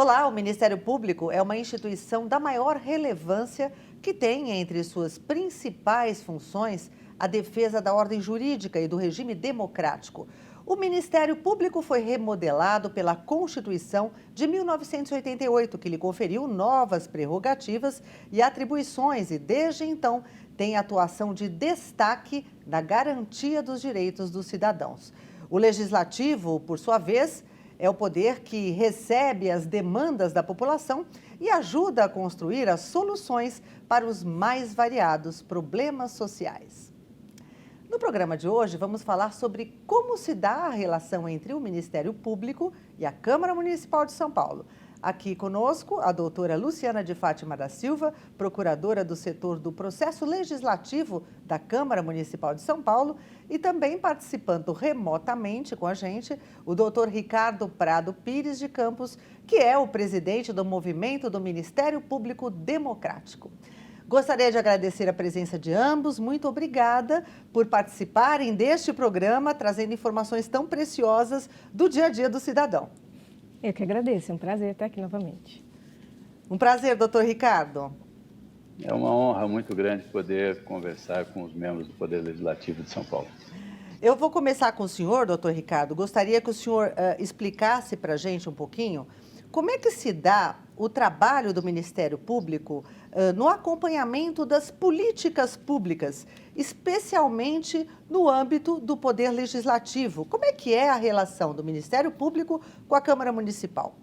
Olá, o Ministério Público é uma instituição da maior relevância que tem entre suas principais funções a defesa da ordem jurídica e do regime democrático. O Ministério Público foi remodelado pela Constituição de 1988, que lhe conferiu novas prerrogativas e atribuições e, desde então, tem atuação de destaque na garantia dos direitos dos cidadãos. O Legislativo, por sua vez, é o poder que recebe as demandas da população e ajuda a construir as soluções para os mais variados problemas sociais. No programa de hoje, vamos falar sobre como se dá a relação entre o Ministério Público e a Câmara Municipal de São Paulo. Aqui conosco, a doutora Luciana de Fátima da Silva, procuradora do setor do processo legislativo da Câmara Municipal de São Paulo, e também participando remotamente com a gente, o doutor Ricardo Prado Pires de Campos, que é o presidente do Movimento do Ministério Público Democrático. Gostaria de agradecer a presença de ambos. Muito obrigada por participarem deste programa, trazendo informações tão preciosas do dia a dia do cidadão. Eu que agradeço, é um prazer estar aqui novamente. Um prazer, doutor Ricardo. É uma honra muito grande poder conversar com os membros do Poder Legislativo de São Paulo. Eu vou começar com o senhor, doutor Ricardo. Gostaria que o senhor explicasse para a gente um pouquinho como é que se dá o trabalho do Ministério Público no acompanhamento das políticas públicas, especialmente no âmbito do Poder Legislativo. Como é que é a relação do Ministério Público com a Câmara Municipal?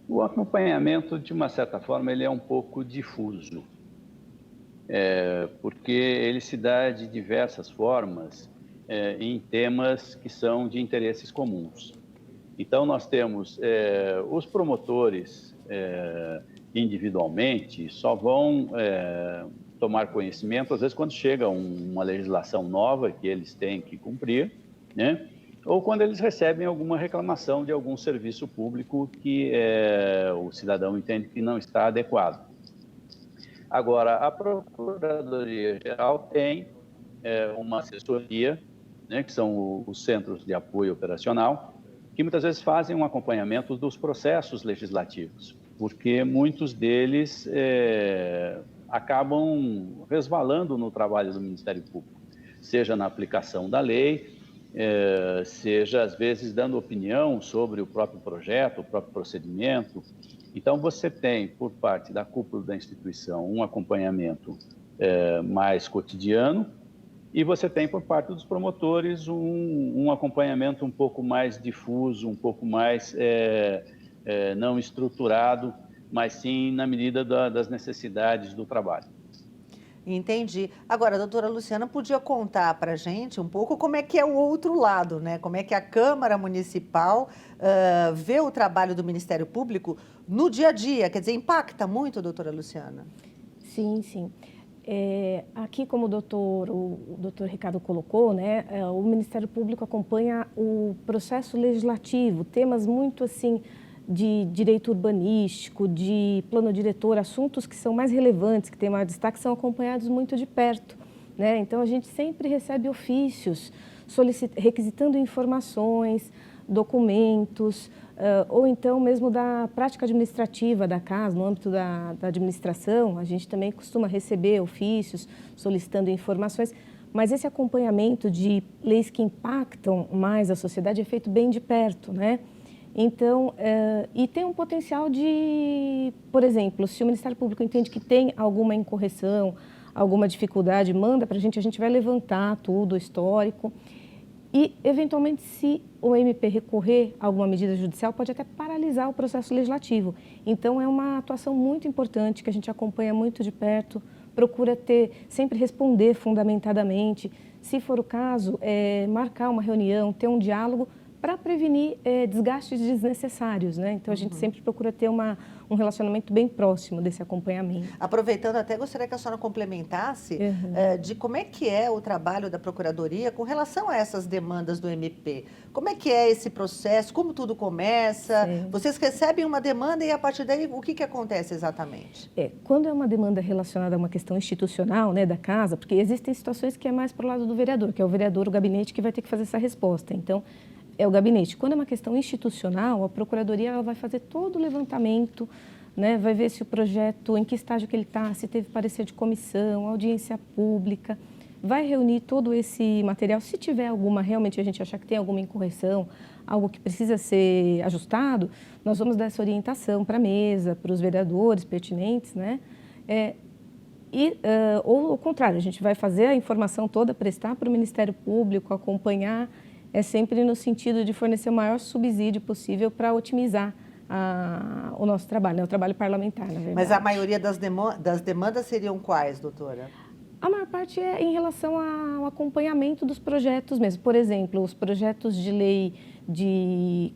O acompanhamento, de uma certa forma, ele é um pouco difuso, porque ele se dá de diversas formas em temas que são de interesses comuns. Então, nós temos os promotores individualmente só vão tomar conhecimento, às vezes, quando chega uma legislação nova que eles têm que cumprir, né? Ou quando eles recebem alguma reclamação de algum serviço público que o cidadão entende que não está adequado. Agora, a Procuradoria-Geral tem uma assessoria, né, que são os Centros de Apoio Operacional, que muitas vezes fazem um acompanhamento dos processos legislativos, porque muitos deles acabam resvalando no trabalho do Ministério Público, seja na aplicação da lei, seja, às vezes, dando opinião sobre o próprio projeto, o próprio procedimento. Então, você tem, por parte da cúpula da instituição, um acompanhamento mais cotidiano, e você tem, por parte dos promotores, um acompanhamento um pouco mais difuso, um pouco mais não estruturado, mas sim na medida das necessidades do trabalho. Entendi. Agora, a doutora Luciana podia contar para a gente um pouco como é que é o outro lado, né? Como é que a Câmara Municipal vê o trabalho do Ministério Público no dia a dia, quer dizer, impacta muito, doutora Luciana? Sim, sim. Aqui, como o doutor Ricardo colocou, né, o Ministério Público acompanha o processo legislativo, temas muito assim de direito urbanístico, de plano diretor, assuntos que são mais relevantes, que têm maior destaque, são acompanhados muito de perto, né? Então, a gente sempre recebe ofícios requisitando informações, documentos, ou então mesmo da prática administrativa da casa, no âmbito da administração, a gente também costuma receber ofícios solicitando informações, mas esse acompanhamento de leis que impactam mais a sociedade é feito bem de perto, né? Então, e tem um potencial de, por exemplo, se o Ministério Público entende que tem alguma incorreção, alguma dificuldade, manda para a gente vai levantar tudo, o histórico. E, eventualmente, se o MP recorrer a alguma medida judicial, pode até paralisar o processo legislativo. Então, é uma atuação muito importante que a gente acompanha muito de perto, procura sempre responder fundamentadamente. Se for o caso, marcar uma reunião, ter um diálogo para prevenir desgastes desnecessários, né? Então, a gente sempre procura ter um relacionamento bem próximo desse acompanhamento. Aproveitando, até gostaria que a senhora complementasse de como é que é o trabalho da Procuradoria com relação a essas demandas do MP. Como é que é esse processo, como tudo começa? Sim. Vocês recebem uma demanda e, a partir daí, o que acontece exatamente? Quando é uma demanda relacionada a uma questão institucional, né, da casa, porque existem situações que é mais para o lado do vereador, que é o vereador, o gabinete, que vai ter que fazer essa resposta. Então, é o gabinete. Quando é uma questão institucional, a Procuradoria ela vai fazer todo o levantamento, né? Vai ver se o projeto, em que estágio que ele está, se teve parecer de comissão, audiência pública, vai reunir todo esse material. Se tiver alguma, realmente a gente achar que tem alguma incorreção, algo que precisa ser ajustado, nós vamos dar essa orientação para a mesa, para os vereadores pertinentes, né? Ou ao contrário, a gente vai fazer a informação toda, prestar para o Ministério Público, acompanhar, sempre no sentido de fornecer o maior subsídio possível para otimizar o nosso trabalho, né? O trabalho parlamentar, na verdade. Mas a maioria das demandas seriam quais, doutora? A maior parte é em relação ao acompanhamento dos projetos mesmo. Por exemplo, os projetos de lei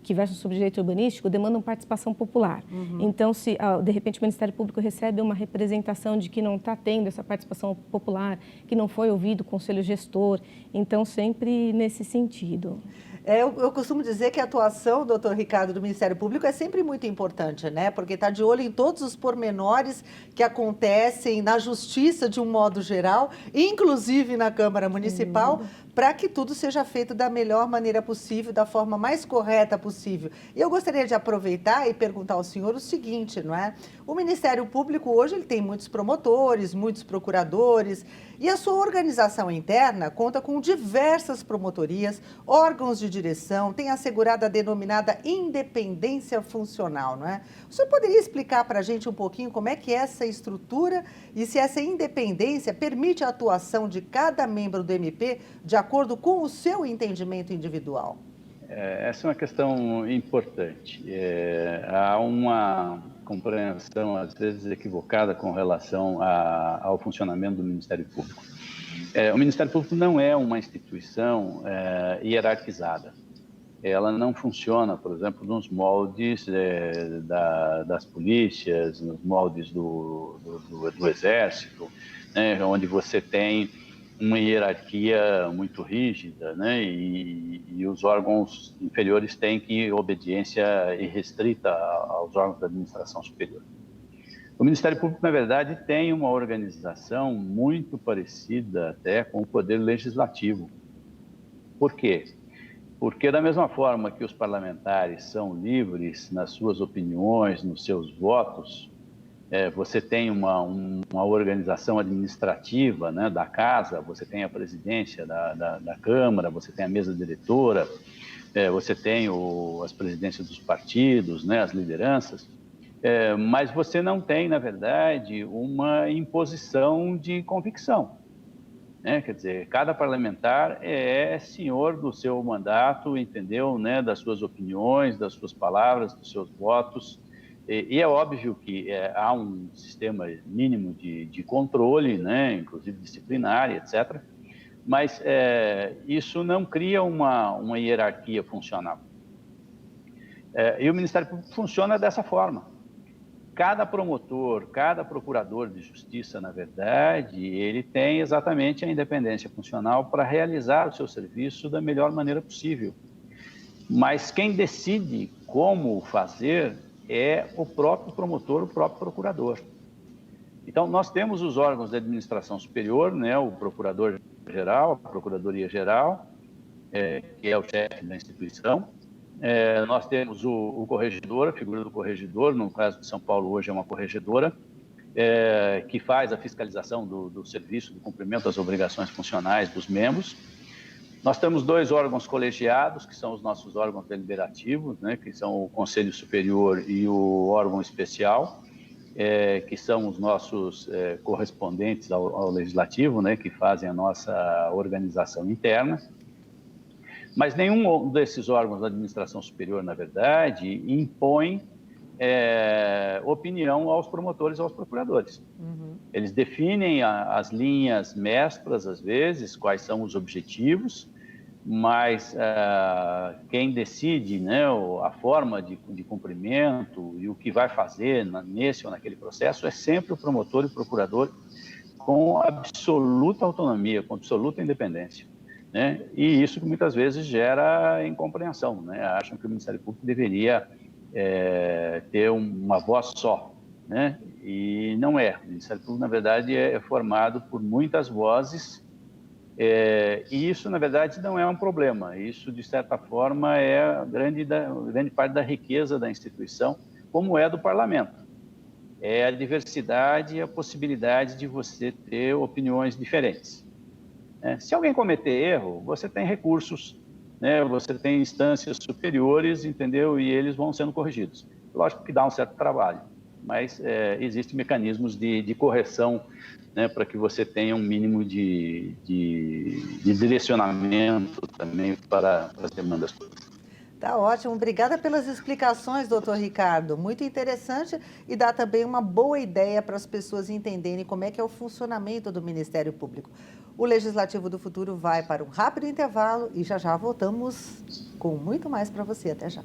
que versam sobre direito urbanístico demandam participação popular. Então, se de repente o Ministério Público recebe uma representação de que não está tendo essa participação popular, que não foi ouvido o Conselho Gestor, então sempre nesse sentido. Eu costumo dizer que a atuação, doutor Ricardo, do Ministério Público é sempre muito importante, né? Porque está de olho em todos os pormenores que acontecem na Justiça de um modo geral, inclusive na Câmara Municipal, para que tudo seja feito da melhor maneira possível, da forma mais correta possível. E eu gostaria de aproveitar e perguntar ao senhor o seguinte, não é? O Ministério Público hoje ele tem muitos promotores, muitos procuradores, e a sua organização interna conta com diversas promotorias, órgãos de direção, tem assegurado a denominada independência funcional, não é? O senhor poderia explicar para a gente um pouquinho como é que é essa estrutura e se essa independência permite a atuação de cada membro do MP de acordo com o seu entendimento individual? Essa é uma questão importante. Há uma compreensão, às vezes, equivocada com relação ao funcionamento do Ministério Público. O Ministério Público não é uma instituição hierarquizada. Ela não funciona, por exemplo, nos moldes das polícias, nos moldes do Exército, né, onde você tem uma hierarquia muito rígida, né, e os órgãos inferiores têm que obediência irrestrita aos órgãos da administração superior. O Ministério Público, na verdade, tem uma organização muito parecida até com o Poder Legislativo. Por quê? Porque da mesma forma que os parlamentares são livres nas suas opiniões, nos seus votos, você tem uma organização administrativa, né, da casa, você tem a presidência da Câmara, você tem a mesa diretora, você tem as presidências dos partidos, né, as lideranças, mas você não tem, na verdade, uma imposição de convicção. Quer dizer, cada parlamentar é senhor do seu mandato, entendeu? Né? Das suas opiniões, das suas palavras, dos seus votos. E é óbvio que há um sistema mínimo de controle, né? Inclusive disciplinar, etc. Mas isso não cria uma hierarquia funcional. E o Ministério Público funciona dessa forma. Cada promotor, cada procurador de justiça, na verdade, ele tem exatamente a independência funcional para realizar o seu serviço da melhor maneira possível. Mas quem decide como fazer é o próprio promotor, o próprio procurador. Então, nós temos os órgãos de administração superior, né, o procurador-geral, a procuradoria-geral, que é o chefe da instituição. Nós temos o corregedor, a figura do corregedor, no caso de São Paulo hoje é uma corregedora, que faz a fiscalização do serviço, do cumprimento das obrigações funcionais dos membros. Nós temos 2 órgãos colegiados, que são os nossos órgãos deliberativos, né, que são o Conselho Superior e o órgão especial, que são os nossos correspondentes ao Legislativo, né, que fazem a nossa organização interna. Mas nenhum desses órgãos da administração superior, na verdade, impõe opinião aos promotores e aos procuradores. Eles definem as linhas mestras, às vezes, quais são os objetivos, mas quem decide, né, a forma de cumprimento e o que vai fazer nesse ou naquele processo é sempre o promotor e o procurador com absoluta autonomia, com absoluta independência. Né? E isso que muitas vezes gera incompreensão, né? Acham que o Ministério Público deveria ter uma voz só, né? E não é. O Ministério Público, na verdade, é formado por muitas vozes E isso, na verdade, não é um problema. Isso, de certa forma, é grande parte da riqueza da instituição, como é do parlamento. É a diversidade e a possibilidade de você ter opiniões diferentes. Se alguém cometer erro, você tem recursos, né? Você tem instâncias superiores, entendeu? E eles vão sendo corrigidos. Lógico que dá um certo trabalho, mas existem mecanismos de correção, né, para que você tenha um mínimo de direcionamento também para as demandas todas. Tá ótimo, obrigada pelas explicações, doutor Ricardo. Muito interessante e dá também uma boa ideia para as pessoas entenderem como é que é o funcionamento do Ministério Público. O Legislativo do Futuro vai para um rápido intervalo e já já voltamos com muito mais para você. Até já.